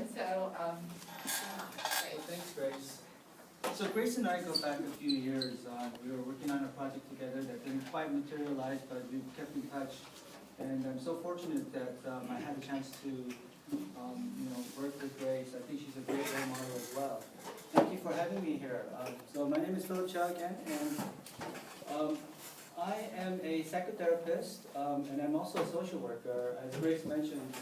and so, Well, thanks, Grace. So Grace and I go back a few years. We were working on a project together that didn't quite materialize, but we kept in touch. And I'm so fortunate that I had a chance to, work with Grace. I think she's a great role model as well. Thank you for having me here. So my name is Philip Chow again, and I am a psychotherapist, and I'm also a social worker. As Grace mentioned,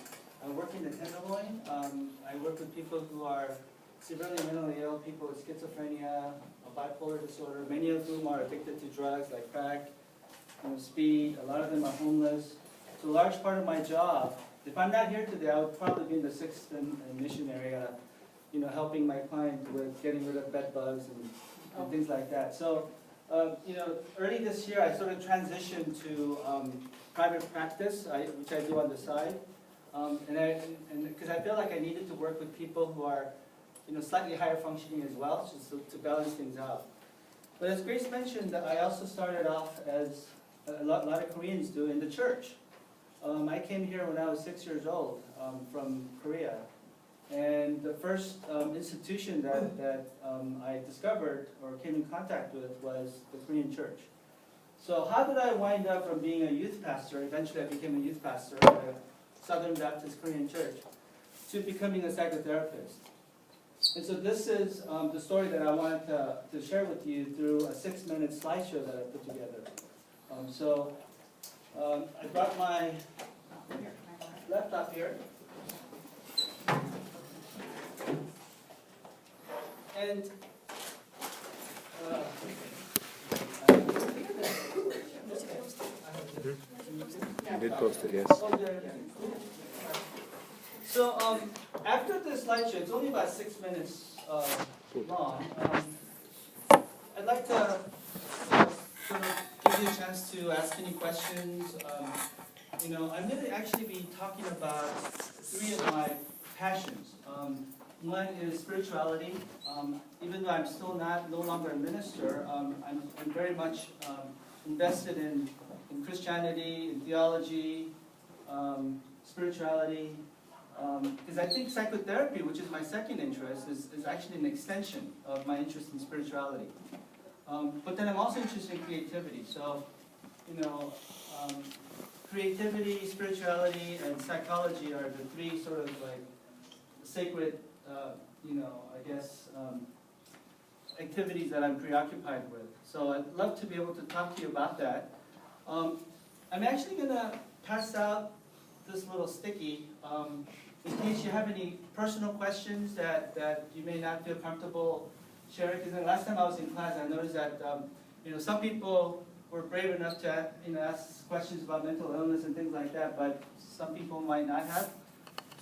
I work in the Tenderloin. I work with people who are severely mentally ill, people with schizophrenia, a bipolar disorder, many of whom are addicted to drugs like crack, speed. A lot of them are homeless. So a large part of my job, if I'm not here today, I would probably be in the 6th and Mission area, helping my client with getting rid of bed bugs and things like that. So, early this year, I sort of transitioned to private practice, which I do on the side. And because I feel like I needed to work with people who are, slightly higher functioning as well, just to balance things out. But as Grace mentioned, I also started off as a lot of Koreans do in the church. I came here when I was 6 years old from Korea. And the first institution that I discovered or came in contact with was the Korean church. So how did I wind up from being a youth pastor, eventually I became a youth pastor at a Southern Baptist Korean church, to becoming a psychotherapist? And so this is the story that I wanted to share with you through a 6-minute slideshow that I put together. I brought my laptop here. And You did post it, yes. So after the slideshow, it's only about 6 minutes long. I'd like to sort of give you a chance to ask any questions. I'm going to actually be talking about 3 of my passions. One is spirituality. Even though I'm still no longer a minister, I'm very much invested in Christianity, in theology, spirituality. Because I think psychotherapy, which is my second interest, is actually an extension of my interest in spirituality. But then I'm also interested in creativity. So, creativity, spirituality, and psychology are the 3 sort of like sacred, activities that I'm preoccupied with. So I'd love to be able to talk to you about that. I'm actually going to pass out this little sticky in case you have any personal questions that you may not feel comfortable sharing. Because the last time I was in class, I noticed that some people were brave enough to ask questions about mental illness and things like that, but some people might not have.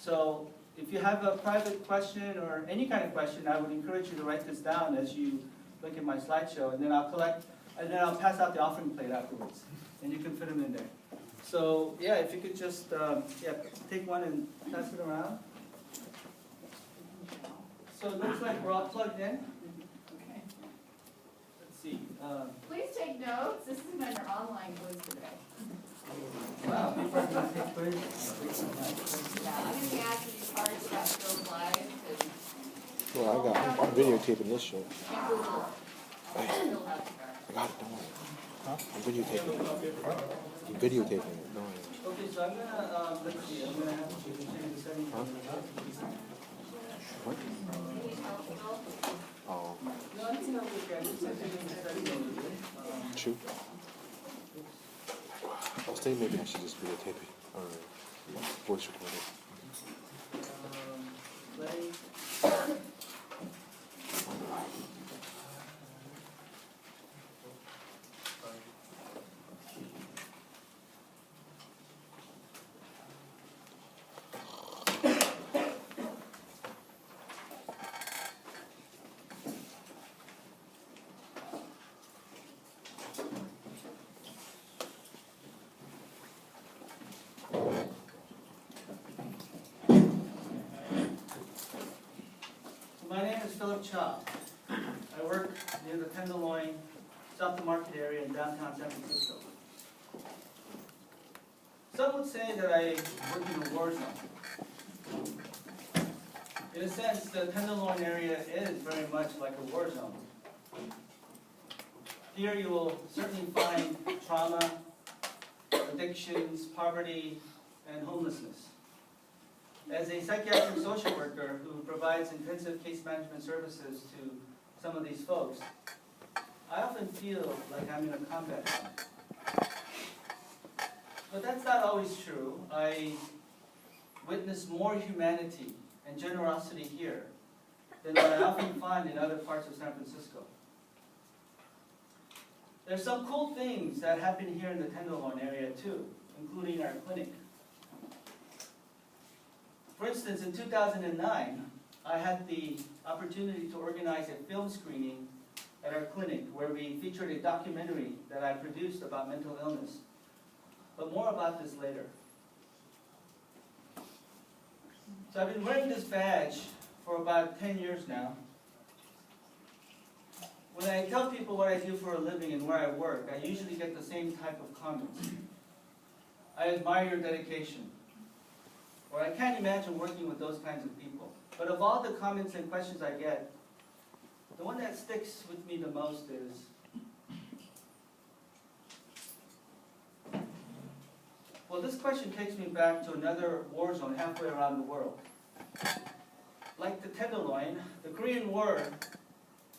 So if you have a private question or any kind of question, I would encourage you to write this down as you look at my slideshow, and then I'll pass out the offering plate afterwards, and you can fit them in there. So yeah, if you could just take one and pass it around. So it looks like we're all plugged in. okay. Let's see. Please take notes. This is another online quiz today. Wow, people are going to take quiz. Yeah, I'm going to be asking these hard stuff Phil's live because Well, I'm videotaping this show. can't Google Hey, Phil has to I got it, don't worry. I'm videotaping it. I'm videotaping it, don't worry. Okay, so I'm going to, let's see, I'm going to have to change the settings. Huh? What? Oh, No, I think I'll look at it. It's actually in the settings over shoot. I was thinking maybe I should just videotape it or voice record it. Play. My name is Philip Chow. I work near the Tenderloin, South Market area in downtown San Francisco. Some would say that I work in a war zone. In a sense, the Tenderloin area is very much like a war zone. Here you will certainly find trauma, addictions, poverty, and homelessness. As a psychiatric social worker who provides intensive case management services to some of these folks, I often feel like I'm in a combat zone. But that's not always true. I witness more humanity and generosity here than what I often find in other parts of San Francisco. There's some cool things that happen here in the Tenderloin area too, including our clinic. For instance, in 2009, I had the opportunity to organize a film screening at our clinic where we featured a documentary that I produced about mental illness. But more about this later. So I've been wearing this badge for about 10 years now. When I tell people what I do for a living and where I work, I usually get the same type of comments. I admire your dedication. Or I can't imagine working with those kinds of people. But of all the comments and questions I get, the one that sticks with me the most is, well, this question takes me back to another war zone halfway around the world. Like the Tenderloin, the Korean War,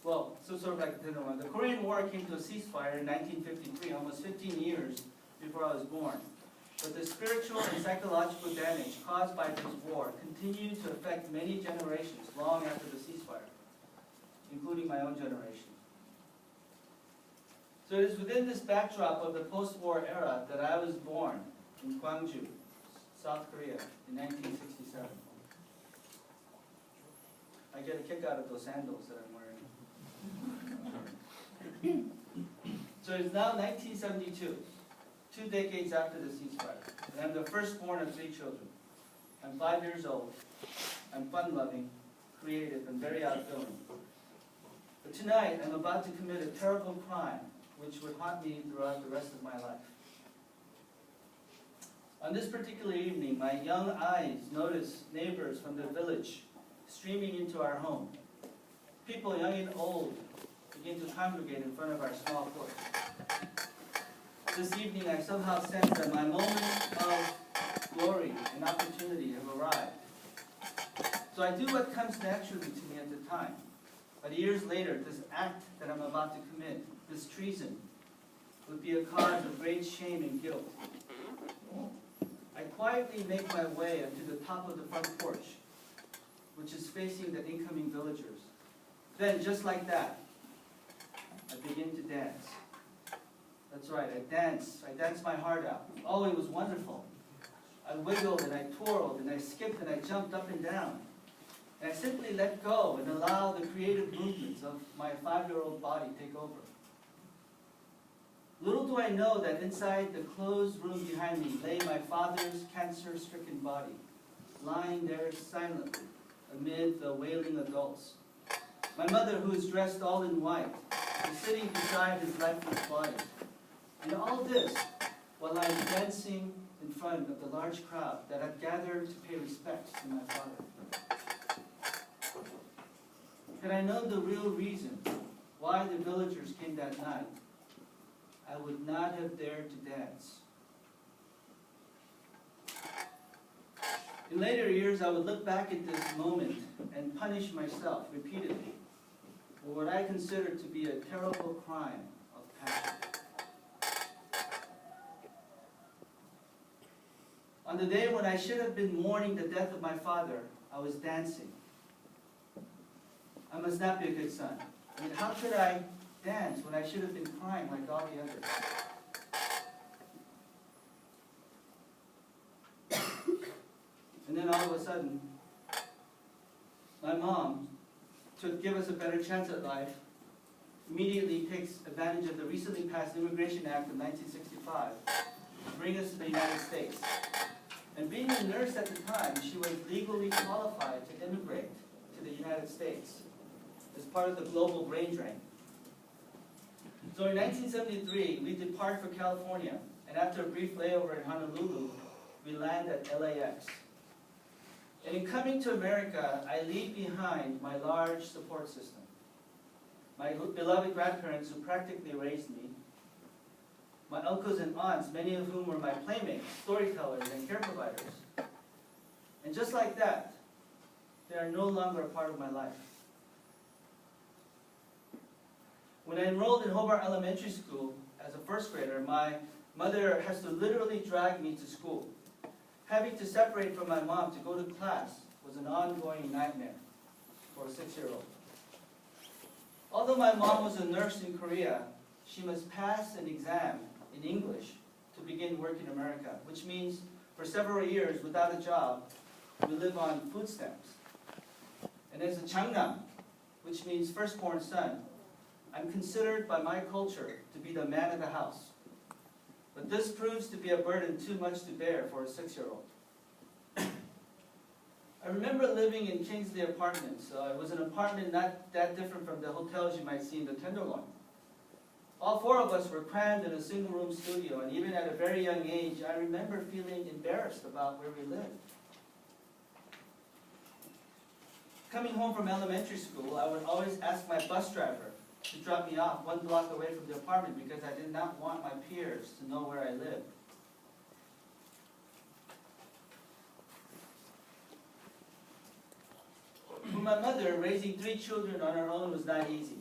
well, so sort of like the Tenderloin, the Korean War came to a ceasefire in 1953, almost 15 years before I was born. But the spiritual and psychological damage caused by this war continued to affect many generations long after the ceasefire, including my own generation. So it is within this backdrop of the post-war era that I was born in Gwangju, South Korea, in 1967. I get a kick out of those sandals that I'm wearing. So it's now 1972. 2 decades after the ceasefire, and I'm the firstborn of 3 children. I'm 5 years old. I'm fun-loving, creative, and very outgoing. But tonight, I'm about to commit a terrible crime which would haunt me throughout the rest of my life. On this particular evening, my young eyes notice neighbors from the village streaming into our home. People, young and old, begin to congregate in front of our small porch. This evening, I somehow sense that my moment of glory and opportunity have arrived. So I do what comes naturally to me at the time. But years later, this act that I'm about to commit, this treason, would be a cause of great shame and guilt. I quietly make my way up to the top of the front porch, which is facing the incoming villagers. Then, just like that, I begin to dance. That's right, I danced my heart out. Oh, it was wonderful. I wiggled and I twirled and I skipped and I jumped up and down. And I simply let go and allow the creative movements of my 5-year-old body take over. Little do I know that inside the closed room behind me lay my father's cancer-stricken body, lying there silently amid the wailing adults. My mother, who is dressed all in white, is sitting beside his lifeless body. And all this while I am dancing in front of the large crowd that had gathered to pay respects to my father. Had I known the real reason why the villagers came that night, I would not have dared to dance. In later years, I would look back at this moment and punish myself repeatedly for what I consider to be a terrible crime of passion. On the day when I should have been mourning the death of my father, I was dancing. I must not be a good son. I mean, how could I dance when I should have been crying like all the others? And then all of a sudden, my mom, to give us a better chance at life, immediately takes advantage of the recently passed Immigration Act of 1965 to bring us to the United States. And being a nurse at the time, she was legally qualified to immigrate to the United States as part of the global brain drain. So in 1973, we depart for California, and after a brief layover in Honolulu, we land at LAX. And in coming to America, I leave behind my large support system. My beloved grandparents who practically raised me, my uncles and aunts, many of whom were my playmates, storytellers, and care providers. And just like that, they are no longer a part of my life. When I enrolled in Hobart Elementary School as a first grader, my mother has to literally drag me to school. Having to separate from my mom to go to class was an ongoing nightmare for a 6-year-old. Although my mom was a nurse in Korea, she must pass an exam in English to begin work in America, which means for several years without a job, we live on food stamps. And as a 장남, which means firstborn son, I'm considered by my culture to be the man of the house. But this proves to be a burden too much to bear for a 6-year-old. I remember living in Kingsley Apartments. It was an apartment not that different from the hotels you might see in the Tenderloin. All 4 of us were crammed in a single-room studio, and even at a very young age, I remember feeling embarrassed about where we lived. Coming home from elementary school, I would always ask my bus driver to drop me off 1 block away from the apartment because I did not want my peers to know where I lived. For my mother, raising 3 children on her own was not easy.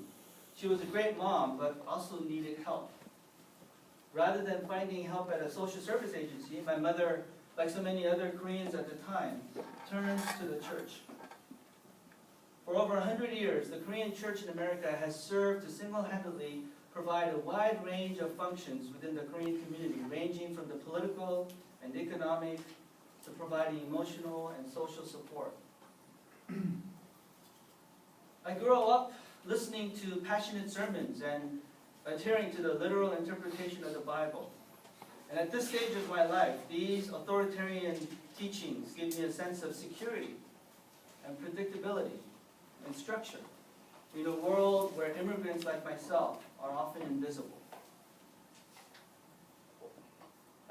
She was a great mom, but also needed help. Rather than finding help at a social service agency, my mother, like so many other Koreans at the time, turns to the church. For over 100 years, the Korean church in America has served to single-handedly provide a wide range of functions within the Korean community, ranging from the political and economic to providing emotional and social support. I grew up listening to passionate sermons and adhering to the literal interpretation of the Bible. And at this stage of my life, these authoritarian teachings give me a sense of security and predictability and structure in a world where immigrants like myself are often invisible.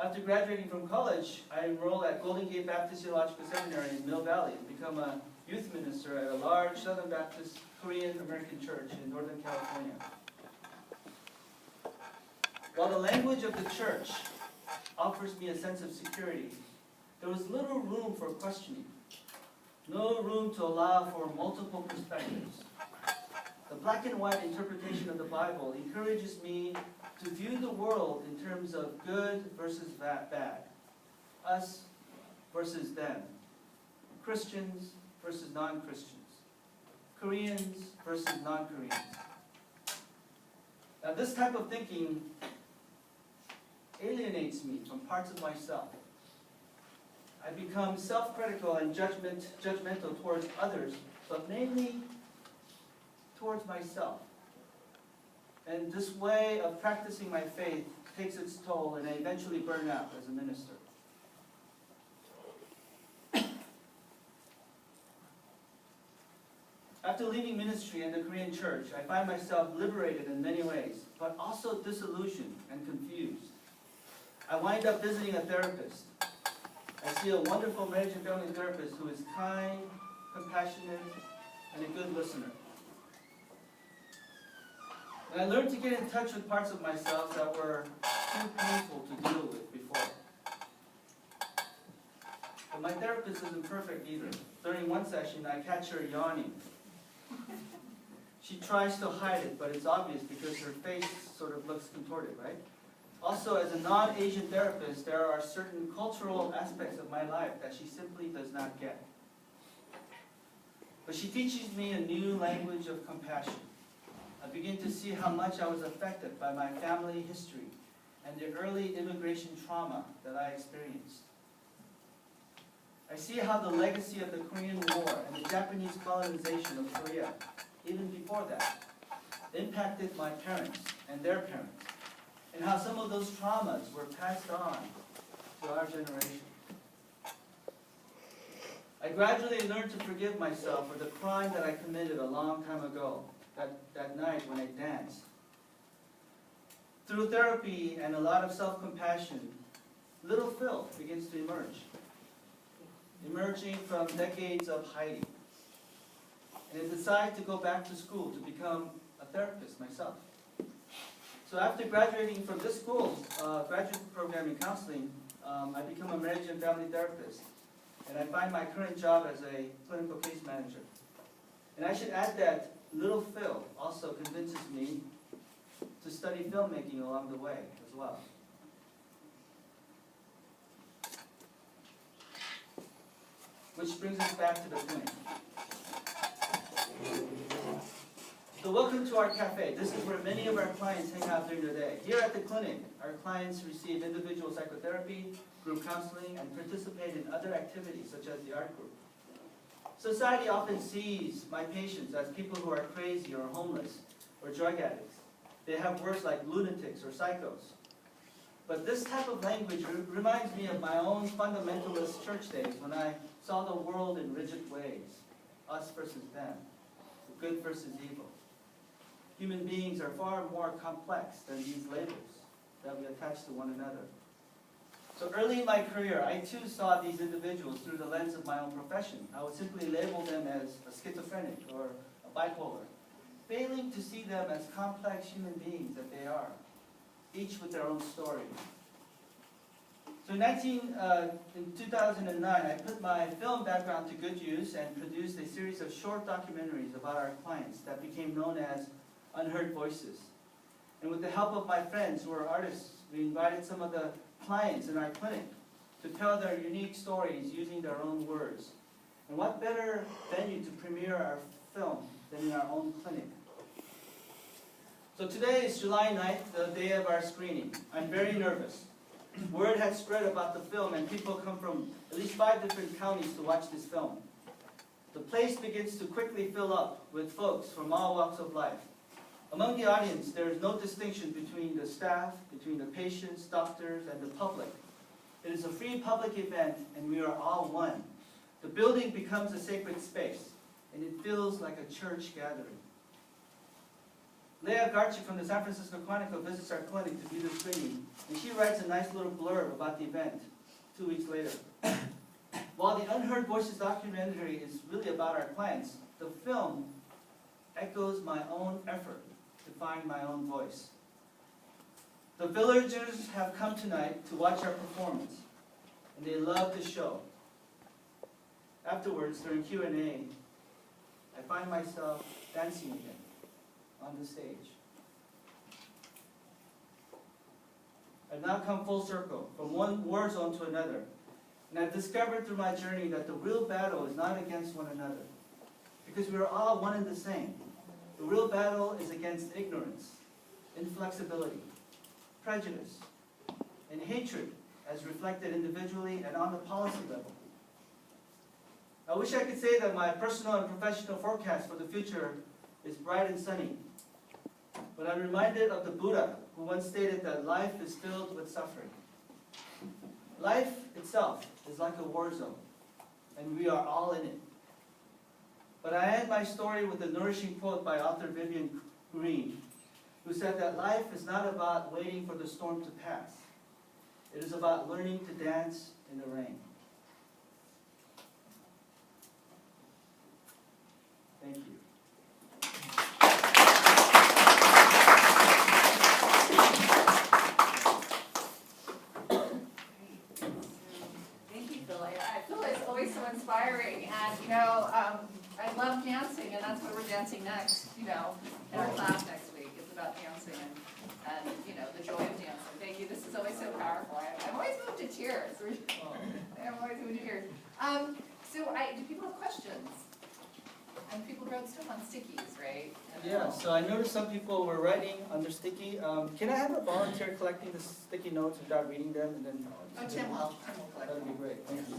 After graduating from college, I enrolled at Golden Gate Baptist Theological Seminary in Mill Valley and become a youth minister at a large Southern Baptist Korean American church in Northern California. While the language of the church offers me a sense of security, there was little room for questioning, no room to allow for multiple perspectives. The black and white interpretation of the Bible encourages me to view the world in terms of good versus bad, us versus them, Christians versus non-Christians, Koreans versus non-Koreans. Now this type of thinking alienates me from parts of myself. I become self-critical and judgmental towards others, but mainly towards myself. And this way of practicing my faith takes its toll, and I eventually burn out as a minister. After leaving ministry in the Korean church, I find myself liberated in many ways, but also disillusioned and confused. I wind up visiting a therapist. I see a wonderful marriage and family therapist who is kind, compassionate, and a good listener. And I learned to get in touch with parts of myself that were too painful to deal with before. But my therapist isn't perfect either. During one session, I catch her yawning. She tries to hide it, but it's obvious because her face sort of looks contorted, right? Also, as a non-Asian therapist, there are certain cultural aspects of my life that she simply does not get. But she teaches me a new language of compassion. I begin to see how much I was affected by my family history and the early immigration trauma that I experienced. I see how the legacy of the Korean War and the Japanese colonization of Korea, even before that, impacted my parents and their parents, and how some of those traumas were passed on to our generation. I gradually learned to forgive myself for the crime that I committed a long time ago, that night when I danced. Through therapy and a lot of self-compassion, little Phil begins to emerge. emerging from decades of hiding. And I decided to go back to school to become a therapist myself. So after graduating from this school, graduate program in counseling, I become a marriage and family therapist. And I find my current job as a clinical case manager. And I should add that little Phil also convinces me to study filmmaking along the way as well. Which brings us back to the clinic. So welcome to our cafe. This is where many of our clients hang out during the day. Here at the clinic, our clients receive individual psychotherapy, group counseling, and participate in other activities such as the art group. Society often sees my patients as people who are crazy or homeless or drug addicts. They have words like lunatics or psychos. But this type of language reminds me of my own fundamentalist church days when I saw the world in rigid ways, us versus them, good versus evil. Human beings are far more complex than these labels that we attach to one another. So early in my career, I too saw these individuals through the lens of my own profession. I would simply label them as a schizophrenic or a bipolar, failing to see them as complex human beings that they are, each with their own story. So in 2009, I put my film background to good use and produced a series of short documentaries about our clients that became known as Unheard Voices. And with the help of my friends who are artists, we invited some of the clients in our clinic to tell their unique stories using their own words. And what better venue to premiere our film than in our own clinic? So today is July 9th, the day of our screening. I'm very nervous. Word has spread about the film and people come from at least 5 different counties to watch this film. The place begins to quickly fill up with folks from all walks of life. Among the audience, there is no distinction between the staff, between the patients, doctors, and the public. It is a free public event, and we are all one. The building becomes a sacred space, and it feels like a church gathering. Leah Garchik from the San Francisco Chronicle visits our clinic to view the screening, and she writes a nice little blurb about the event 2 weeks later. While the Unheard Voices documentary is really about our clients, the film echoes my own effort to find my own voice. The villagers have come tonight to watch our performance, and they love the show. Afterwards, during Q&A, I find myself dancing again on the stage. I've now come full circle, from one war zone to another, and I've discovered through my journey that the real battle is not against one another, because we are all one and the same. The real battle is against ignorance, inflexibility, prejudice, and hatred as reflected individually and on the policy level. I wish I could say that my personal and professional forecast for the future is bright and sunny, but I'm reminded of the Buddha, who once stated that life is filled with suffering. Life itself is like a war zone, and we are all in it. But I end my story with a nourishing quote by author Vivian Green, who said that life is not about waiting for the storm to pass. It is about learning to dance in the rain. Thank you. Thank you, Phil. I feel it's always so inspiring, and I love dancing, and that's why we're dancing next. In our class next week, it's about dancing and the joy of dancing. Thank you. This is always so powerful. I'm always moved to tears. I'm always moved to tears. Do people have questions? And people wrote stuff on stickies, right? Yeah, so I noticed some people were writing on their sticky. Can I have a volunteer collecting the sticky notes without reading them? And then Tim will collect that would be them. great. Thank you.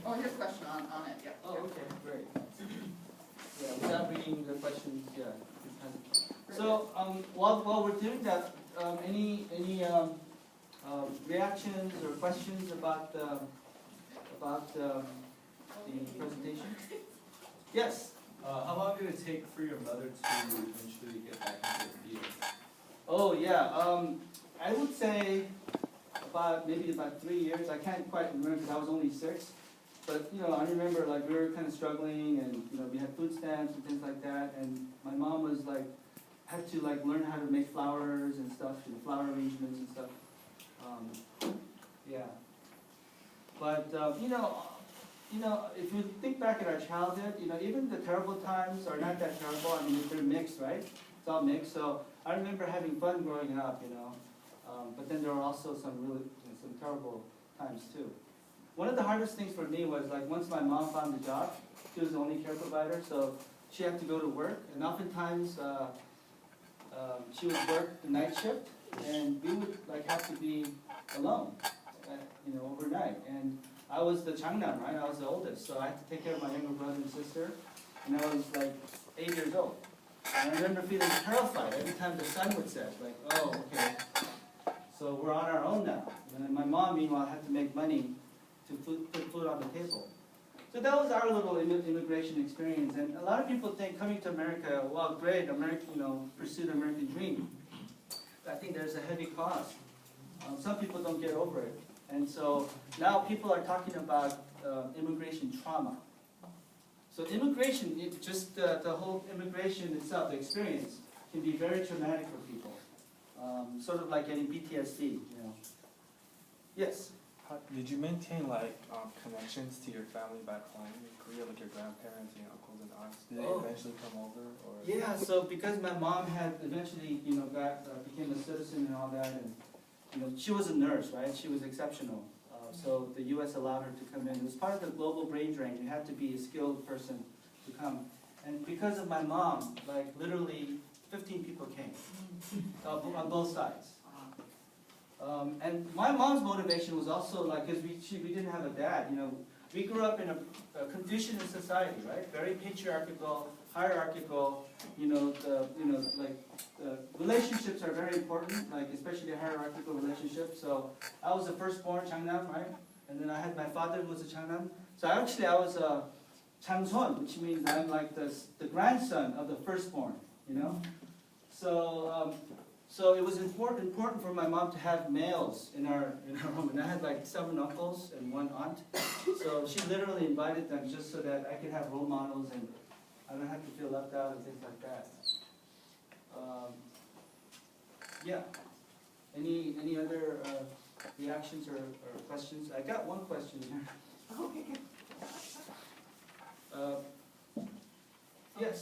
Oh, here's a question on it, yep. Oh, okay, great. Yeah, without reading the questions, yeah. So while we're doing that, any reactions or questions about the presentation? Yes. How long did it take for your mother to eventually get back into the field? Oh yeah. I would say maybe about 3 years. I can't quite remember because I was only 6. But, I remember like we were kind of struggling and, we had food stamps and things like that. And my mom was like, had to like learn how to make flowers and stuff, flower arrangements and stuff. Yeah. But, if you think back at our childhood, even the terrible times are not that terrible. I mean, they're mixed, right? It's all mixed. So I remember having fun growing up, but then there were also some really, some terrible times too. One of the hardest things for me was like once my mom found a job, she was the only care provider, so she had to go to work, and oftentimes she would work the night shift, and we would like have to be alone, overnight. And I was the changnam, right? I was the oldest, so I had to take care of my younger brother and sister, and I was like 8 years old. And I remember feeling terrified every time the sun would set, like, oh, okay, so we're on our own now. And then my mom, meanwhile, had to make money to put food on the table. So that was our little immigration experience. And a lot of people think coming to America, well, great, pursue the American dream. But I think there's a heavy cost. Some people don't get over it. And so now people are talking about immigration trauma. So immigration, just the whole immigration itself, the experience, can be very traumatic for people. Sort of like getting PTSD, Yes? Did you maintain connections to your family back home in Korea, like your grandparents and your uncles and aunts? Did they eventually come over? Or? Yeah, so because my mom had eventually, became a citizen and all that, and she was a nurse, right? She was exceptional. So the U.S. allowed her to come in. It was part of the global brain drain. You had to be a skilled person to come. And because of my mom, like literally 15 people came on both sides. And my mom's motivation was also like, because we didn't have a dad, we grew up in a conditioned society, right? Very patriarchal, hierarchical, relationships are very important, like especially hierarchical relationships. So I was the firstborn changnam, right? And then I had my father who was a changnam. So I was a changson, which means I'm like the grandson of the firstborn, So it was important for my mom to have males in our home, and I had like 7 uncles and 1 aunt. So she literally invited them just so that I could have role models and I don't have to feel left out and things like that. Yeah. Any other reactions or questions? I got one question here. Yes.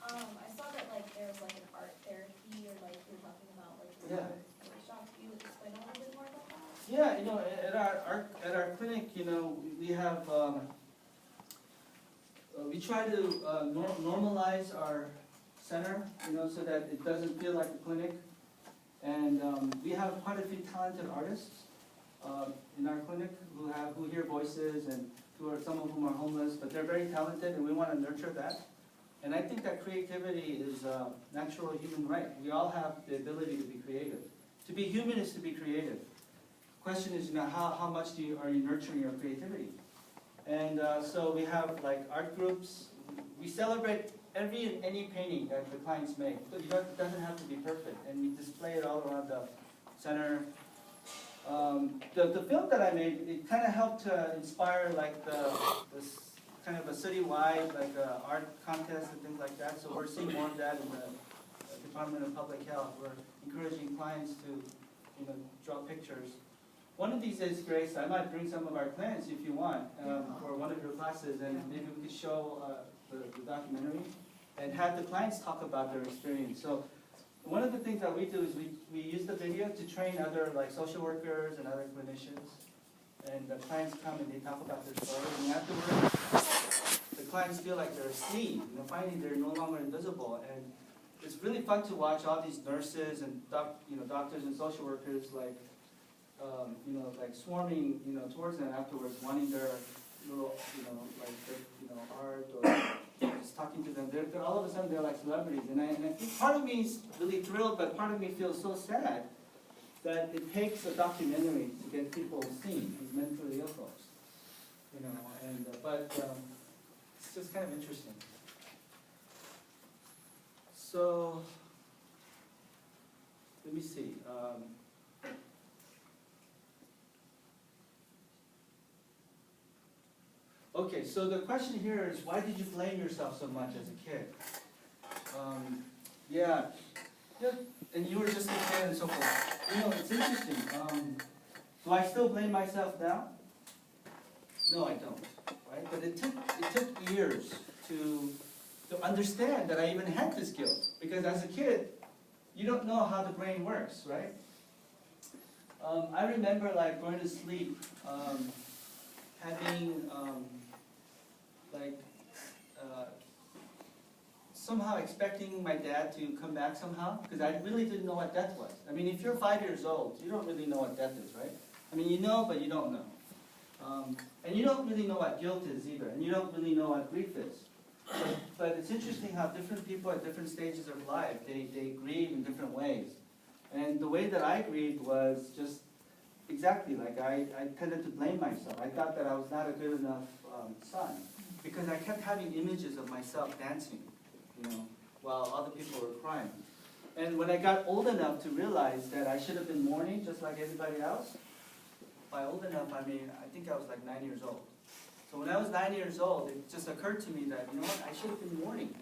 I saw that there's an art therapy or you're talking about Yeah. workshop. Can you explain a little bit more about that? Yeah, at our clinic, we have we try to normalize our center, so that it doesn't feel like a clinic. And we have quite a few talented artists in our clinic who hear voices and some of whom are homeless, but they're very talented, and we want to nurture that. And I think that creativity is a natural human right. We all have the ability to be creative. To be human is to be creative. The question is, how much are you nurturing your creativity? And so we have art groups. We celebrate every and any painting that the clients make. But it doesn't have to be perfect. And we display it all around the center. The film that I made, it kind of helped to inspire this kind of a citywide art contest and things like that. So we're seeing more of that in the Department of Public Health. We're encouraging clients to draw pictures. One of these days, Grace, I might bring some of our clients if you want for one of your classes, and maybe we could show the documentary and have the clients talk about their experience. So one of the things that we do is we use the video to train other social workers and other clinicians. And the clients come and they talk about their stories, and afterwards, the clients feel like they're seen. Finally, they're no longer invisible, and it's really fun to watch all these nurses and doctors and social workers swarming towards them afterwards, wanting their little art or just talking to them. They're all of a sudden they're like celebrities, and I think part of me is really thrilled, but part of me feels so sad that it takes a documentary to get people seen, these mentally ill folks, but it's just kind of interesting. So, let me see. Okay, so the question here is, why did you blame yourself so much as a kid? Yeah, and you were just a kid and so forth. You know, it's interesting. Do I still blame myself now? No, I don't, right? But it took years to understand that I even had this guilt. Because as a kid, you don't know how the brain works, right? I remember like going to sleep, having somehow expecting my dad to come back somehow, because I really didn't know what death was. I mean, if you're 5 years old, you don't really know what death is, right? I mean, you know, but you don't know. And you don't really know what guilt is either, and you don't really know what grief is. But it's interesting how different people at different stages of life, they grieve in different ways. And the way that I grieved was just exactly like I tended to blame myself. I thought that I was not a good enough son, because I kept having images of myself dancing, you know, while other people were crying. And when I got old enough to realize that I should have been mourning just like everybody else, by old enough, I mean, I think I was like 9 years old. So when I was 9 years old, it just occurred to me that, you know what, I should have been mourning.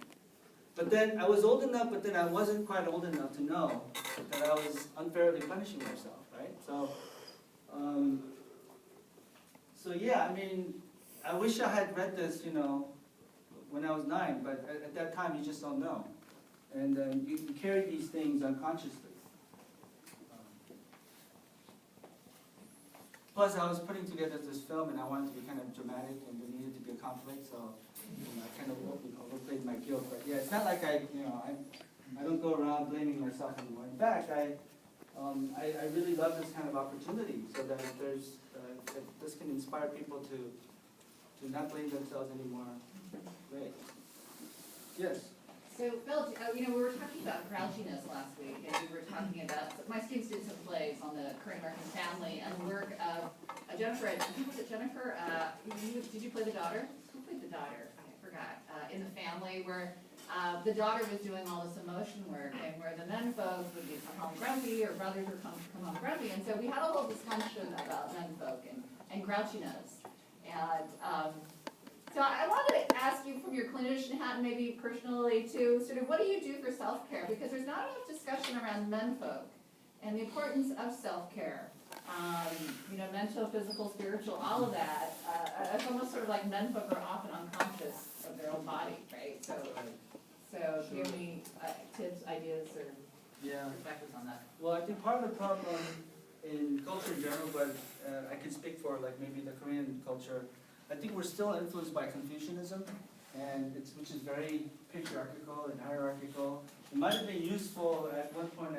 But then I was old enough, but then I wasn't quite old enough to know that I was unfairly punishing myself, right? So yeah, I mean, I wish I had read this, you know, when I was 9, but at that time you just don't know. And you carry these things unconsciously. Plus, I was putting together this film, and I wanted to be kind of dramatic, and there needed to be a conflict, so I kind of overplayed my guilt. But yeah, it's not like I don't go around blaming myself anymore. In fact, I really love this kind of opportunity, so that that this can inspire people to not blame themselves anymore. Great. Yes. So, Bill, we were talking about grouchiness last week, and we were talking about, my students did some plays on the Korean American family and the work of Jennifer, who was it, Jennifer? Did you play the daughter? Who played the daughter? I forgot. In the family, where the daughter was doing all this emotion work, and where the men folks would come home grumpy, or brothers would come home grumpy, and so we had a whole discussion about men folk and grouchiness. And so I wanted to ask you from your clinician hat, and maybe personally too, sort of what do you do for self-care? Because there's not enough discussion around menfolk and the importance of self-care. Mental, physical, spiritual, all of that. It's almost sort of like menfolk are often unconscious of their own body, right? So give me tips, ideas, or perspectives on that. Well, I think part of the problem in culture in general, but I can speak for like maybe the Korean culture, I think we're still influenced by Confucianism, and which is very patriarchal and hierarchical. It might have been useful at one point,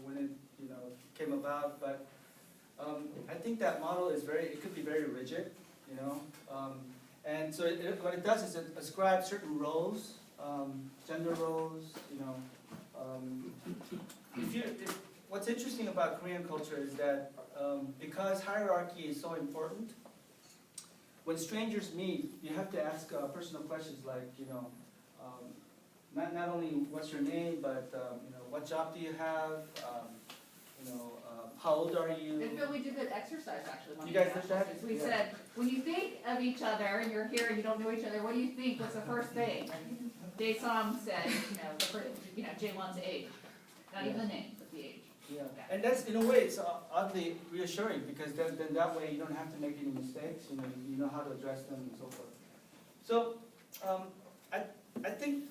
when it came about, but I think that model is it could be very rigid, and so what it does is it ascribes certain roles, gender roles, what's interesting about Korean culture is that because hierarchy is so important, when strangers meet, you have to ask personal questions like, not only what's your name, but what job do you have, how old are you? And Phil, we did that exercise actually. You guys did that? We Yeah. said, when you think of each other and you're here and you don't know each other, what do you think? What's the first thing? Dae-Som said, Jaewon's age. Not even the name, but the age. Yeah, and that's, in a way, it's oddly reassuring, because then that way you don't have to make any mistakes, you know how to address them and so forth. So, I think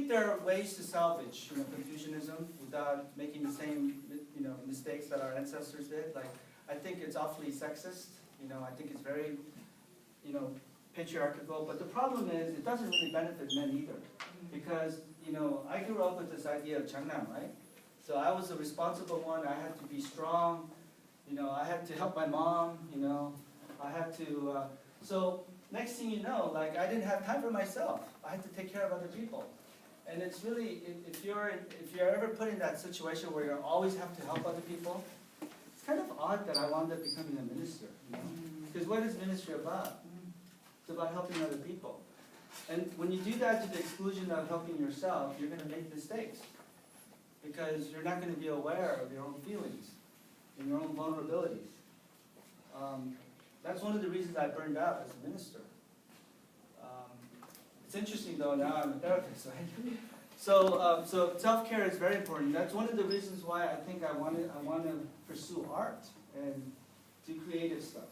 there are ways to salvage, Confucianism without making the same, mistakes that our ancestors did. Like, I think it's awfully sexist, I think it's very, patriarchal, but the problem is it doesn't really benefit men either. Because, I grew up with this idea of Changnam, right? So I was the responsible one. I had to be strong. I had to help my mom. I had to. So next thing you know, like I didn't have time for myself. I had to take care of other people. And it's really, if you're ever put in that situation where you always have to help other people, it's kind of odd that I wound up becoming a minister. Because what is ministry about? It's about helping other people. And when you do that to the exclusion of helping yourself, you're going to make mistakes. Because you're not going to be aware of your own feelings and your own vulnerabilities. That's one of the reasons I burned out as a minister. It's interesting though, now I'm a therapist, right? So self-care is very important. That's one of the reasons why I think I want to pursue art and do creative stuff.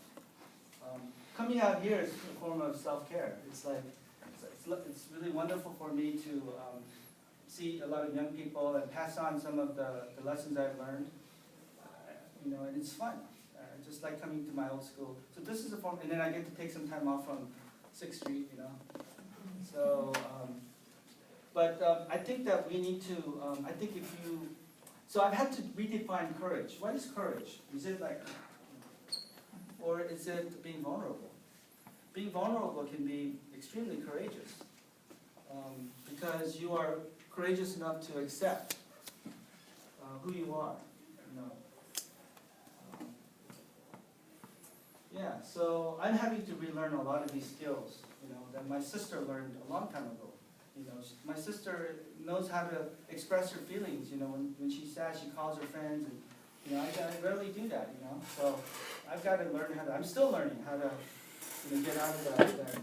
Coming out here is a form of self-care. It's like, it's really wonderful for me to see a lot of young people and pass on some of the lessons I've learned. You know, and it's fun. Just like coming to my old school. So this is a form, and then I get to take some time off from 6th Street, you know. So, I think that we need to, I think if you, so I've had to redefine courage. What is courage? Is it like, or is it being vulnerable? Being vulnerable can be extremely courageous because you are courageous enough to accept who you are, you know. Yeah, so I'm having to relearn a lot of these skills, you know, that my sister learned a long time ago. You know, my sister knows how to express her feelings, you know, when she's sad, she calls her friends, and, you know, I rarely do that, you know. So I've got to learn how to, I'm still learning how to, you know, get out of that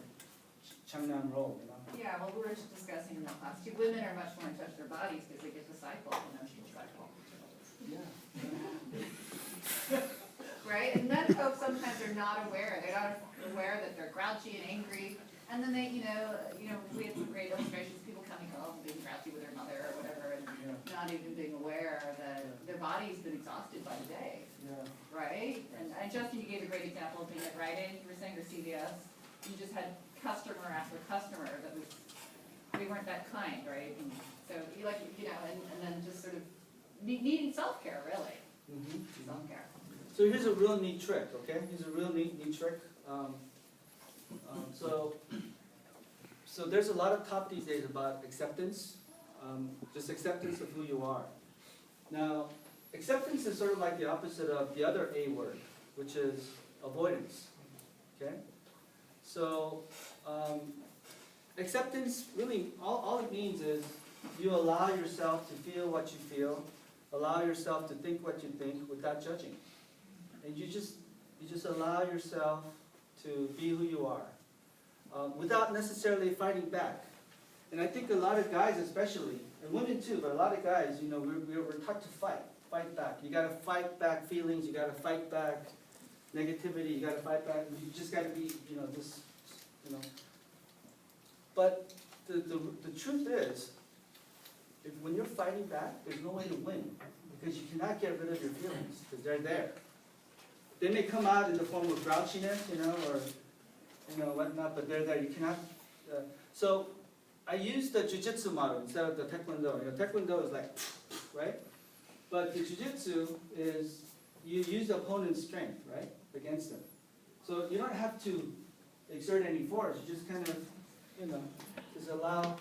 Changnam role, you know. Yeah, well, we were just discussing in that class too, women are much more in touch with their bodies because they get the cycle, you know, she's cycle. Yeah. Right, and men folks sometimes are not aware, they're not aware that they're grouchy and angry, and then they, you know, we had some great illustrations, people coming home being grouchy with their mother or whatever, and not even being aware that their body's been exhausted by the day, Yeah. right? And Justin, you gave a great example of being at Rite Aid, you were saying for CVS, you just had customer after customer that was, they weren't that kind, right? And so, you like, you know, and then just sort of needing self-care, really, Mm-hmm. self-care. So here's a real neat trick, okay? Here's a real neat trick. So there's a lot of talk these days about acceptance, just acceptance of who you are. Now, acceptance is sort of like the opposite of the other A word, which is avoidance, okay? So acceptance, really, all it means is you allow yourself to feel what you feel, allow yourself to think what you think without judging. And you just allow yourself to be who you are, without necessarily fighting back. And I think a lot of guys especially, and women too, but a lot of guys, you know, we're taught to fight back. You gotta fight back feelings, you gotta fight back negativity, you gotta fight back, you just gotta be, you know, this, you know. But the truth is, when you're fighting back, there's no way to win, because you cannot get rid of your feelings, because they're there. They may come out in the form of grouchiness, you know, or, you know, whatnot, but they're there. You cannot. So I use the jiu-jitsu model instead of the taekwondo. You know, taekwondo is like, right? But the jiu-jitsu is you use the opponent's strength, right, against them. So you don't have to exert any force. You just kind of, you know, just allow